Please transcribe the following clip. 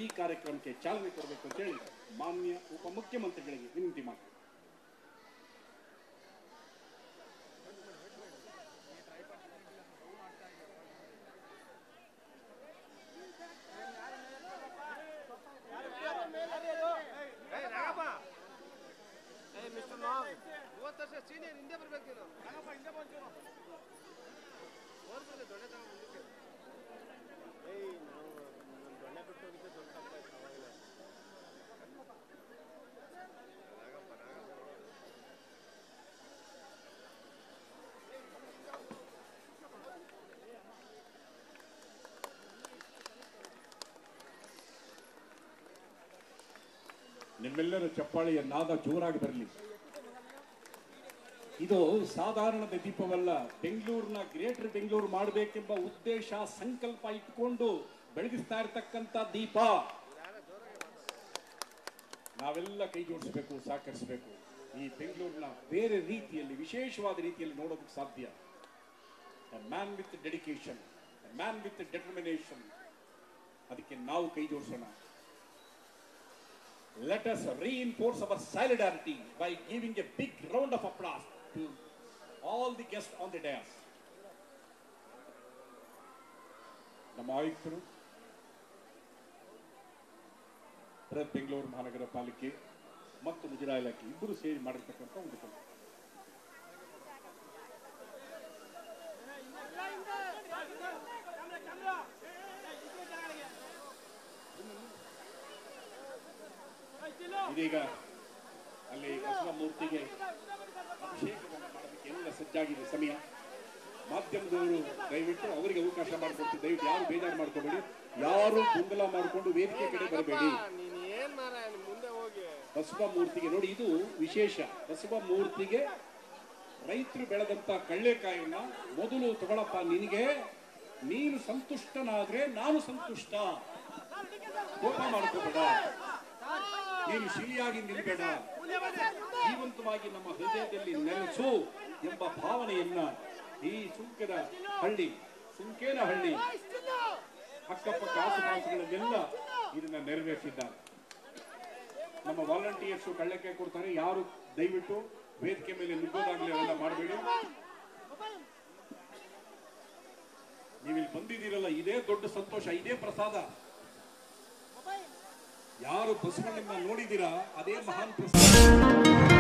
ಈ ಕಾರ್ಯಕ್ರಮಕ್ಕೆ ಚಾಲನೆ ಕೊಡಬೇಕು ಅಂತ ಹೇಳಿ ಮಾನ್ಯ ಉಪಮುಖ್ಯಮಂತ್ರಿಗಳಿಗೆ ವಿನಂತಿ ಮಾಡ್ತೀನಿ. ಸೀನಿಯರ್ ಹಿಂದೆ ಬರ್ಬೇಕು ನೀನು ಹಿಂದೆ ಬಂದು ಓದ್ಬರ್ಲೆ ದೊಡ್ಡ ತಗೊಂಡು ಮುಂದಕ್ಕೆ ನಾವು ದೊಡ್ಡ ಬಿಟ್ಟು ಹೋಗಿದ್ದೆ ದೊಡ್ಡ ತಪ್ಪಾಯ್ತು ಅವಾಗಲೇ ನಿಮ್ಮೆಲ್ಲರ ಚಪ್ಪಾಳೆಯ ನಾದ ಜೋರಾಗಿ ಬರಲಿ. ಇದು ಸಾಧಾರಣದ ದೀಪವಲ್ಲ. ಬೆಂಗಳೂರಿನ ಗ್ರೇಟರ್ ಬೆಂಗಳೂರು ಮಾಡಬೇಕೆಂಬ ಉದ್ದೇಶ ಸಂಕಲ್ಪ ಇಟ್ಕೊಂಡು ಬೆಳಗಿಸ್ತಾ ಇರತಕ್ಕಂಥ ದೀಪ. ನಾವೆಲ್ಲ ಕೈ ಜೋಡಿಸಬೇಕು, ಸಹಕರಿಸಬೇಕು. ಈ ಬೆಂಗಳೂರಿನ ಬೇರೆ ರೀತಿಯಲ್ಲಿ, ವಿಶೇಷವಾದ ರೀತಿಯಲ್ಲಿ ನೋಡೋದಕ್ಕೆ ಸಾಧ್ಯ. Man with dedication, man with determination. ಅದಕ್ಕೆ ನಾವು ಕೈ ಜೋಡಿಸೋಣ. Let us reinforce our solidarity by giving a big round of applause to all the guests on the dais. ನಮ್ಮ ಆಯುಕ್ತರು, ಬೃಹತ್ ಬೆಂಗಳೂರು ಮಹಾನಗರ ಪಾಲಿಕೆ ಮತ್ತು ಮುಜರಾಯಿ ಇಲಾಖೆ ಇಬ್ಬರು ಸೇರಿ ಮಾಡಿರ್ತಕ್ಕಂಥ ಒಂದು ಕೆಲಸ. ಇದೀಗ ಅಲ್ಲಿ ಬಸವ ಮೂರ್ತಿಗೆ ಅಭಿಷೇಕವನ್ನು ಮಾಡೋದಕ್ಕೆ ಎಲ್ಲ ಸಜ್ಜಾಗಿದೆ. ಸಮಯ ಮಾಧ್ಯಮದವರು ದಯವಿಟ್ಟು ಅವರಿಗೆ ಅವಕಾಶ ಮಾಡಿಕೊಡ್ತೀವಿ. ದಯವಿಟ್ಟು ಯಾರು ಬೇಜಾರು ಮಾಡ್ಕೋಬೇಡಿ, ಯಾರು ಗೊಂದಲ ಮಾಡಿಕೊಂಡು ವೇದಿಕೆ ಕಡೆ ಬರಬೇಡಿ. ಬಸವ ಮೂರ್ತಿಗೆ ನೋಡಿ, ಇದು ವಿಶೇಷ. ಬಸವ ಮೂರ್ತಿಗೆ ರೈತರು ಬೆಳೆದಂತ ಕಳ್ಳೆಕಾಯಿನ ಮೊದಲು ತಗೊಳಪ್ಪ, ನಿನಗೆ ನೀನು ಸಂತುಷ್ಟನಾದ್ರೆ ನಾನು ಸಂತುಷ್ಟ. ಕೋಪ ಮಾಡ್ಕೋಬೇಡ, ನೀನು ಶಿಲಿಯಾಗಿ ನಿಲ್ಬೇಡ, ಜೀವಂತವಾಗಿ ನಮ್ಮ ಹೃದಯದಲ್ಲಿ ನೆಲೆಸು ಎಂಬ ಭಾವನೆಯನ್ನ ಈ ಸುಂಕೇನ ಹಳ್ಳಿ ಅಕ್ಕಪಕ್ಕ ಆಸುಪಾಸುಗಳನ್ನೆಲ್ಲ ಇದನ್ನ ನೆರವೇರಿಸಿದ್ದಾರೆ. ನಮ್ಮ ವಾಲಂಟಿಯರ್ಸ್ ಕಳ್ಳೆಕಾಯಿ ಕೊಡ್ತಾರೆ. ಯಾರು ದಯವಿಟ್ಟು ವೇದಿಕೆ ಮೇಲೆ ನುಗ್ಗೋದಾಗ್ಲಿ ಅವೆಲ್ಲ ಮಾಡಬೇಡಿ. ನೀವಿಲ್ಲಿ ಬಂದಿದ್ದೀರಲ್ಲ, ಇದೇ ದೊಡ್ಡ ಸಂತೋಷ, ಇದೇ ಪ್ರಸಾದ. ಯಾರು ಬಸವಣ್ಣನ ನೋಡಿದ್ದೀರಾ ಅದೇ ಮಹಾನ್ ಪ್ರಸಾದ.